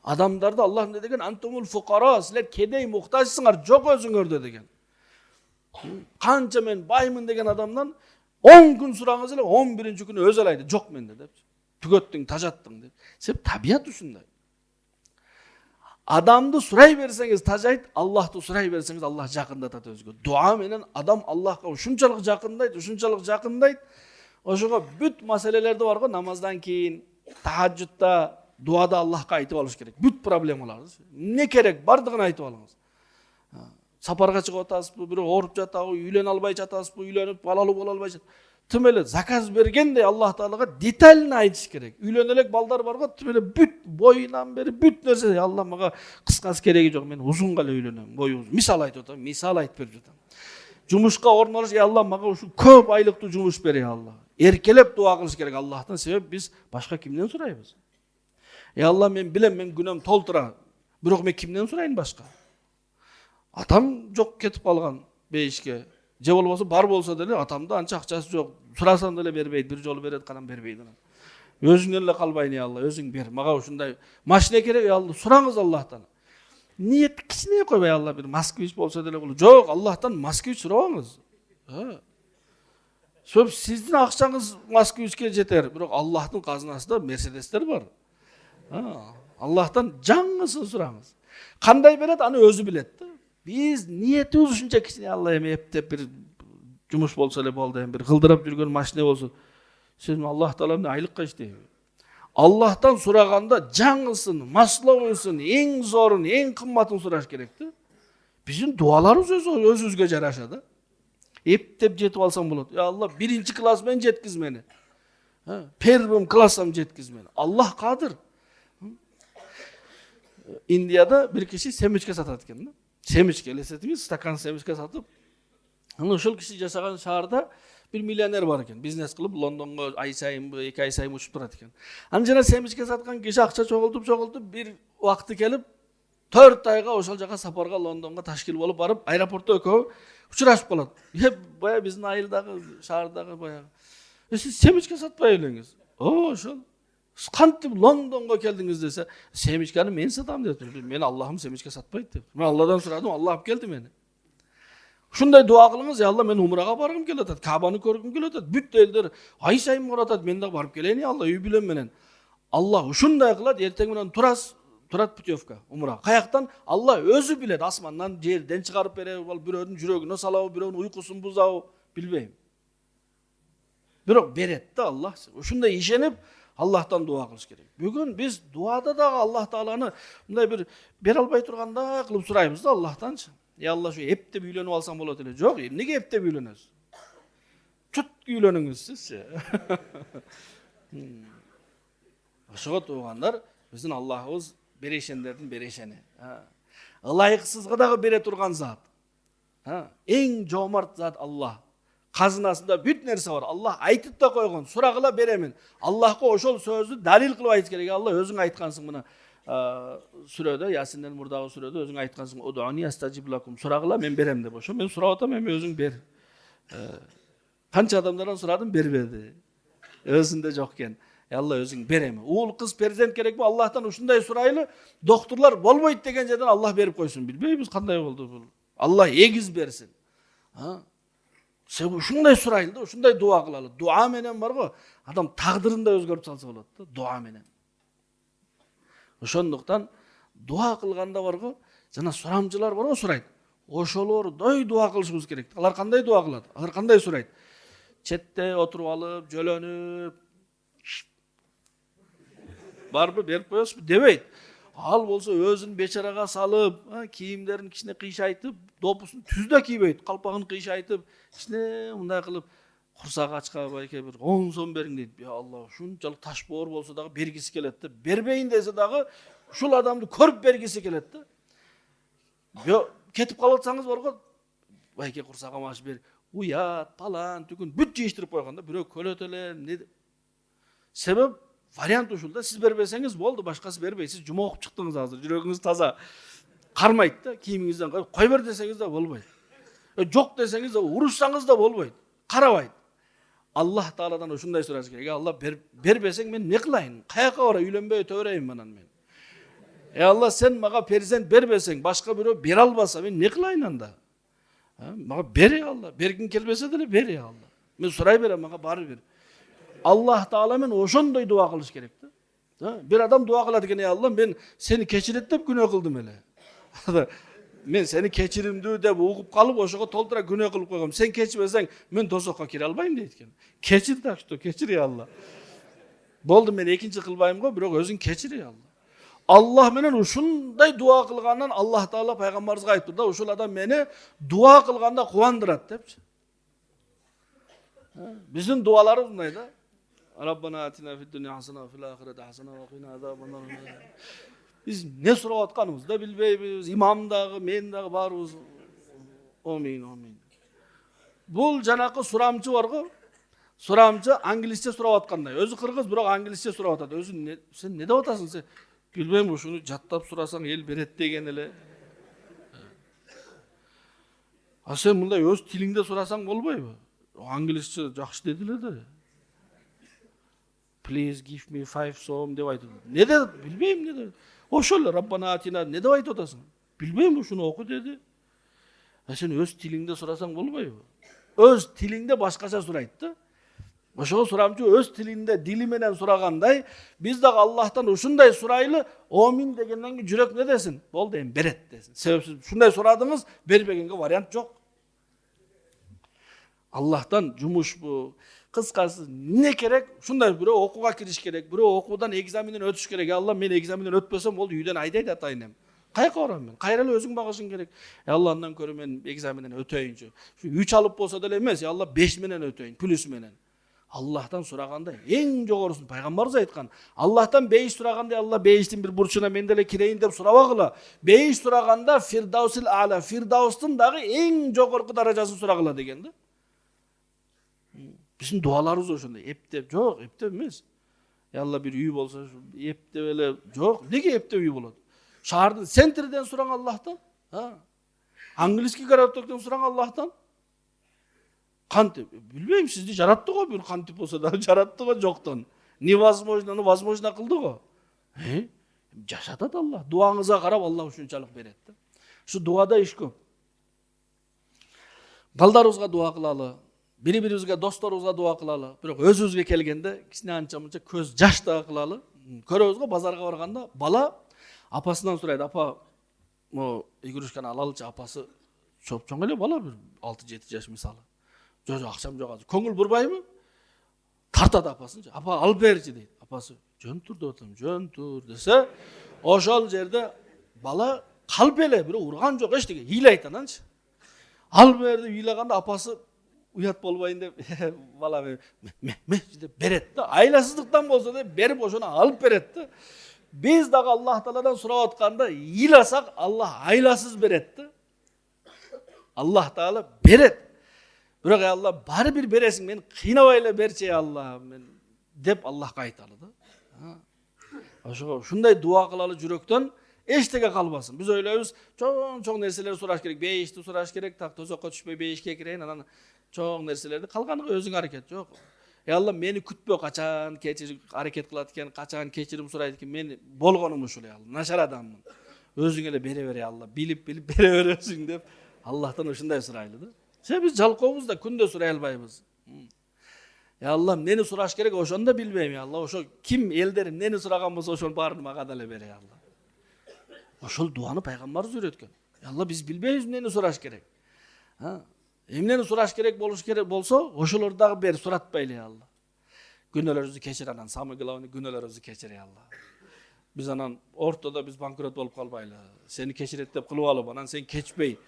Адамдарды Аллах не деген? Антумул фуқара, силер кедей мұқтажсыңар, жоқ өзүңөрдө деген. Канча мен баймын деген адамдан 10 күн сураңыз эле 11-нчи күнү өзү эле айтты, жок менде деп. Түгөттүң, тажаттың деп. Себеп табият ушундай. Адамды сурай берсеңиз тажайт, Аллахты сурай берсеңиз Аллах жакындатат өзгө. Дуа менен адам Аллахка ушунчалык жакындайт. Ошого бүт маселелерди бар го, намаздан кийин, тахажжудта, дуада Аллахка айтып алыш керек. Бүт проблемаларды. Не керек, бардыгын айтып алыңыз. Сапарга чыгып атасызбы, бирөө ооруп жатабы, үйлөнө албай жатасызбы, үйлөнүп балалуу боло албай жатасызбы. Тим эле заказ бергендей Аллах Таалага детально айтыш керек. Үйлөнө элек балдар бар го, тим эле бүт боюнан бери бүт нерсе Алла мага кыскасы кереги жок, мен узунга эле үйлөнөм, бою узун. Мисал айтып атам, мисал айтып берип жатам. Жумушка орнолуш, Алла мага ушу көп айлыктуу жумуш бер, Алла. Эркелеп дуа кылыш керек Аллахтан, себеп биз башка кимден сурайбыз? Алла, мен билем, мен күнөм толтура. Бирок мен кимден сурайын башка? Атам жок кетип калган бейишке. Же болбосо бар болсо деле атамда анча акчасы жок. Сурасам деле бербейт, бир жолу берет, канан бербейт. Өзүңдөн эле калбайын, Алла, өзүң бер. Мага ушундай машина керек, Алла, сураңыз Аллахтан. Ниет кичине койбой, Алла, бир Москвич болсо деле болот. Жок, Аллахтан Москвич сурабаңыз. Сөп сиздин акчаңыз Москвичке жетер, бирок Аллахтын казынасында Мерседестер бар. Аллахтан жаңысын сураңыз. Кандай берет, аны өзү билет да. Биз ниетибиз ушунча кичине, Алла эми эптеп бир жумуш болсо эле болду, эми бир кылдырап жүргөн машина болсо. Сен Аллах Тааланы айлыкка иштейби. Аллахтан сураганда жаңысын, маслоусын, эң зорун, эң кымбатын сураш керек да. Биздин дуаларыбыз өзүбүзгө жараша да. Эптеп жетип алсаң болот. Я Алла, 1-нчи класс менен жеткиз мени. Первым классам жеткиз мени. Аллах кадыр. Индияда бир киши семечке сатат экен да. Семечке элестетиңиз, стакан семечке сатып. Ошол киши жашаган шаарда бир миллионер бар экен. Бизнес кылып Лондонго ай сайынбы, 2 ай сайын учуп турат экен. Анан жана семечке саткан киши акча чогултуп, бир убакыты келип 4 айга ошол жака сапарга Лондонго ташкил болуп барып, аэропортто экөө учурашып калат. Бая биздин айылдагы, шаардагы баягы. Сиз семечке сатпай элеңиз. Ошол. Кантип Лондонго келдиңиз десе, семечкени мен сатам деп. Мен Аллахым семечке сатпайт деп. Мен Алладан сурадым, Алла алып келди мени. Ушундай дуа кылыңыз, я Алла, мен умрага баргым келип атат, Кабаны көргүм келип атат. Бүт элдер ай сайын баратат, мен да барып келейин, Алла, үй бүлөм менен. Алла ушундай кылат, эртең менен турат путевка, умра. Каяктан? Алла өзү билет, асмандан, жерден чыгарып береби, бирөөнүн жүрөгүнө салабы, бирөөнүн уйкусун бузабы, билбейм. Бирок берет да Аллах. Ушундай ишенип Аллахтан дуа кылыш керек. Бүгүн биз дуада дагы Аллах Тааланы мындай бир бере албай турганда кылып сурайбыз да Аллахтанчы. Я Алла, шу эптеп үйлөнүп алсаң болот эле. Жок, эмнеге эптеп үйлөнөсүз? Чут үйлөнүңүз сизчи. Ошого туугандар, биздин Аллахыбыз берешендердин берешени. Ылайыксызга дагы бере турган зат. Эң жомарт зат Аллах. Казынасында бүт нерсе бар. Аллах айтып да койгон, сурагыла беремин. Аллахка ошол сөздү далил кылып айтыш керек. Алла, өзүң айткансың мына сүрөдө, Ясинден мурдагы сүрөдө өзүң айткансың, "Удуни астажиб лакум", сурагыла мен берем деп. Ошо мен сурап атам, эми өзүң бер. Канча адамдардан сурадым, бербеди. Өзүндө жок экен. Алла, өзүң берем. Уул кыз перзент керекпи? Аллахтан ушундай сурайлы, доктурлар болбойт деген жерден Аллах берип койсун. Билбейбиз кандай болду бул. Алла эгиз берсин. Сен ушундай сурайлы да, ушундай дуа кылалы. Дуа менен бар го, адам тагдырын да өзгөртүп салса болот да, дуа менен. Ошондуктан дуа кылганда бар го, жана сурамчылар бар го сурайт. Ошолордой дуа кылышыбыз керек. Алар кандай дуа кылат? Алар кандай сурайт? Четте отуруп алып, жөлөнүп, барбы берип коесузбу дебейт. Ал болсо өзүн бечарага салып, кийимдерин кичине кыйшайтып, допусун түз да кийбейт, калпагын кыйшайтып, кичине мындай кылып, курсак ачка байке бир 10 сом бериң дейт. Я Алла, ушунчалык таш боор болсо дагы бергиси келет да. Бербейин десе дагы ушул адамды көрүп бергиси келет да. Жо кетип калсаңыз бар го, байке курсагым аш бер. Уят, палан, түгүн бүт жыйыштырып койгон да, бирөө көлөт эле. Себеп вариант ушул да, сиз бербесеңиз болду, башкасы бербейт. Сиз жума окуп чыктыңыз азыр, жүрөгүңүз таза. Кармайт да, кийимиңизден кой бер десеңиз да болбойт. Жок десеңиз да, урушсаңыз да болбойт. Карабайт. Аллах Тааладан ушундай сураш керек. Алла, бербесең мен не кылайын? Каяка барай, үйлөнбөй төбөрөйүн анан мен. Allah sen maga perizent berбесең, başka biri bere albasa men ne kılayın anda? Maga ber ya Allah. Bergin kelbese de ber ya Allah. Men suray berem maga bari ber. Allah Taala men oşondoy dua kılış kerekti. Bir adam dua kıladı ki ya Allah men seni keçiret dep günah kıldım hele. Men seni keçirimdi dep uğup kalıp oşoga toltura günah kılıp koygam. Sen keçmesең men tozokka kire albayım deytken. Keçir tak işte keçir ya Allah. Boldu men ekinci kılbayım go, birok özün keçir ya Allah. Allah menen uşunday dua kılgandan Allah Taala peygamberimizge aytты da uşul adam meni dua kılganda kuvandırat depçi. Bizim dualarımız bunday da. Rabbana atina fid dunya hasana fil ahireti hasana ve qina azabannar. Biz ne surap atkanımızı da bilbeybiz. İmamdağı, mendağı barыбыз. Amin, amin. Bul janakı suramçı var go. Suramçı anglizce surap atkanday. Özü kırgız, birok anglizce surap atады. Özü sen ne dep atasың sen? Bilbeyim şunu jattap surasaң el beret degen ele. Sen bunday öz tilingde surasaң bolбойбу? Anglizce жақсы dediler de. Please give me 5 so'm dep aytdı. Ne de bilbeyim ne de. Oşol Rabbana atina ne dep aytıp atasың? Bilbeyim şunu oku dedi. Sen öz tilingde surasaң bolбойбу? Öz tilingde başkaça suraytdı. Oşo suramçı öz tilinde dili menen suraganday biz de Allah'tan uşunday suraylı amin degenden ki jürek ne desin? Boldu em beret desin. Sebepsiz şunday suradınız berbegenge variant yok. Allah'tan jumuş bu. Kıskası ne gerek? Şunday biri okuga kiriş gerek. Biri okudan egzaminden ötüş gerek. Ya Allah men egzaminden ötpesem boldu үйдөн ayдайт atayın em. Kayka oram men. Kayra ele özüň bagışın gerek. Ya Allah andan körü men egzaminden ötöyünçü. Şu 3 alıp bolsa da emes. Ya Allah 5 menen ötöyün. Plus menen. Allah'tan suraganda en jogorusун paygambarыбыз aytkan. Allah'tan 5 suraganda Allah 5'tin bir burçuna mendele kireyin dep surabagıla. 5 suraganda Firdausil A'la, Firdaustun dagı en jogorku darajaсын suragıla degende. Bizim dualarımız oşunday. Eptep yok, eptep emes. Ya Allah bir üy bolsa eptep ele yok. Nege eptep üy boladı? Şahardın sentriden suraң Allah'tan. Ha. Angliski karatoktan suraң Allah'tan. Kantip, bilbeyim sizdi jarattı go bir kantip olsa da jarattı go joktan. Невозможноны возможно kıldı go. Jaşatat Allah. Duаңызга karab Allah uşunçalık beretdi. Şu duada iş köp. Baldarыбызга dua kılalı. Biri-birimizge dostlarыбызга dua kılalı. Birok özübüzge kelgende kişine ança-munça köz jaş da kılalı. Köröbüz go bazarga barganda bala apasından suraydı. Apa o игрушканы алалычы apası çopçoң ele bala bir 6-7 yaş misalı. Jojo akşam jogadı. Köngül burbayбы? Tartadı apasınca. Apa al berçi deydi. Apası jön tur dotım, jön tur dese oşol jerde bala kalp ele bir urgan jok eç dege. Hile aytanançı. Al berdi hilaganda apası uyat bolbayın dep bala dep beretdi. Aylasızlıktan bolsa da berip oşona alıp beretdi. Biz dagı Allah Taala'dan surap atkanda hilasak Allah aylasız beretdi. Allah Taala beret. Biroq ya Allah bari bir beresin men kıynabay ele berçi ya Allah men dep Allahga aytalı da. Oşo şunday dua kılalı jürekten eçtege kalbasın. Biz öyleybiz çoğun nerseleri suraş gerek. 5'ti suraş gerek. Tak tozokka düşpey 5'ke kireyin anan çoğun nerselerdi kalganyga özüň hareket yok. Ya Allah meni kütpö kaçan keçir hareket kılat eken, kaçan keçirim surayt eken men bolgonum uşul ya Allah. Naşar adamмын. Özüň ele bere bere ya Allah. Bilip bere beresiň dep Allah'tan uşunday suraylı da. Sen biz jalkobuz da kunde suray albayбыз. Ya Allah neni suraş gerek oşonu da bilbeyim ya Allah. Oşo kim elderin neni suragan bolsa oşonu barını maga da ele bere ya Allah. Oşol duanı paygambarыбыз öğretken. Ya Allah biz bilbeybiz neni suraş gerek. Ha? Emneni suraş gerek boluş gerek bolsa oşolor dagı beri suratbaylı ya Allah. Günölerimizi keçir anan samıgılavını günölerimizi keçir ya Allah. Biz anan ortada biz bankrot bolup kalbaylı. Seni keçiret dep kılıp alıp anan sen keçpey.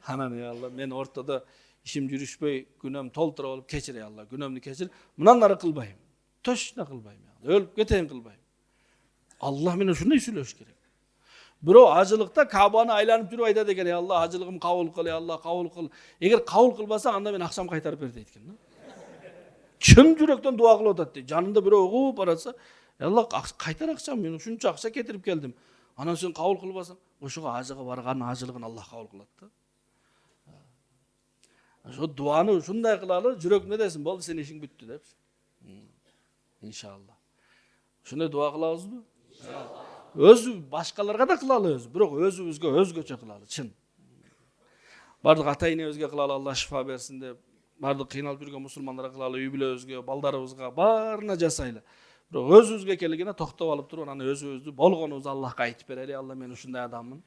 Anan ya Allah men ortada işim jürüşpey günöm toltura bolup keçir ya Allah. Günömni keçir. Mundan nары kılbayım. Toşna kılbayım ya Allah. Ölüp keteyin kılbayım. Allah meni şunday süylöş gerek. Biro acılıkta Kaba'nı aylanıp jürüp aytadi eken ya Allah acılığım kabul kıl ya Allah kabul kıl. Eger kabul kılbasaң anda men akşam kaytarıp ber deytken. Çın yürekten dua kılıp atadi. Janında biri okup barasa ya Allah kaytar akşam men şunça akça getirip geldim. Anan sen kabul kılbasaң oşuga ajıgı bargan ajılığın Allah kabul kılat da. Şu duanı şunday kılalı jürek ne desin boldu sen işin büttü dep. İnşallah. Şunday dua kılabızbı? өзү башкаларга да кылалы өзү, бирок өзүбүзгө өзгөчө кылалы, чын. Бардык ата энебизге кылалы, Алла шифа берсин деп, бардык кыйналып жүргөн мусулмандарга кылалы, үй бүлөбүзгө, балдарыбызга баарына жасайлы. Бирок өзүбүзгө келгенде токтоп алып туруп, анан өзүбүздү болгонубузду Аллахка айтып берели. Алла, мен ушундай адаммын.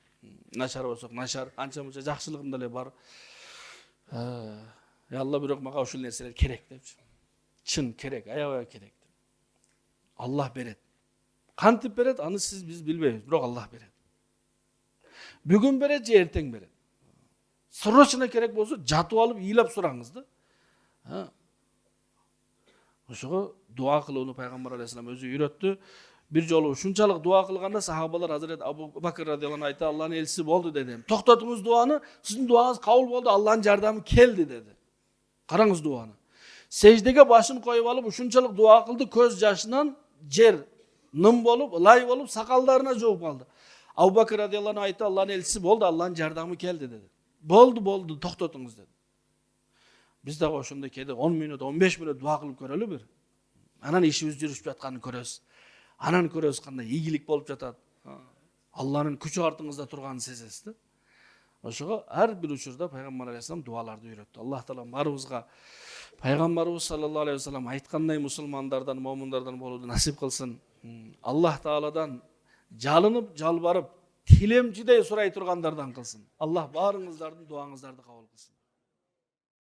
Начар болсок начар, анча мынча жакшылыгым деле бар. Алла, бирок мага ушул нерселер керек депчи. Чын керек, аябай керек. Аллах берет. Кантип берет, аны сиз биз билбейбиз, бирок Аллах берет. Бүгүн берет же эртең берет. Срочно керек болсо жатып алып ыйлап сураңыз да. Ошого дуа кылууну пайгамбар алейхисалам өзү үйрөттү. Бир жолу ушунчалык дуа кылганда сахабалар Hazret Абу Бакыр радыйаллаху анху айтты, Аллахнын элчиси болду деди. Токтотуңуз дуаны, сиздин дуаңыз кабыл болду, Аллахнын жардамы келди деди. Караңыз дуаны. Сеждеге башын коюп алып ушунчалык дуа кылды, көз жашынан жер ным болуп, лай болуп, сакалдарына жууп калды. Абу Бакыр радыйаллаху анху айтты, Аллахнын элчиси болду, Аллахнын жардамы келди деди. Болду, токтотуңуз деди. Биз дагы ошондой кээде 10 мүнөт, 15 мүнөт дуа кылып көрөлү бир. Анан ишибиз жүрүшүп жатканын көрөбүз. Анан көрөбүз кандай ийгилик болуп жатат. Алланын күчү артыңызда турганын сезесиз да. Ошого ар бир учурда пайгамбар алейхисалам дуаларды үйрөттү. Аллах таала барыбызга пайгамбарыбыз саллаллаху алейхи вассалам айткандай мусулмандардан, момундардан болууну насип кылсын. Аллах тааладан жалынып, жалбарып, тилемчидей сурай тургандардан кылсын. Аллах баарыңыздардын дуаңыздарды кабыл кылсын.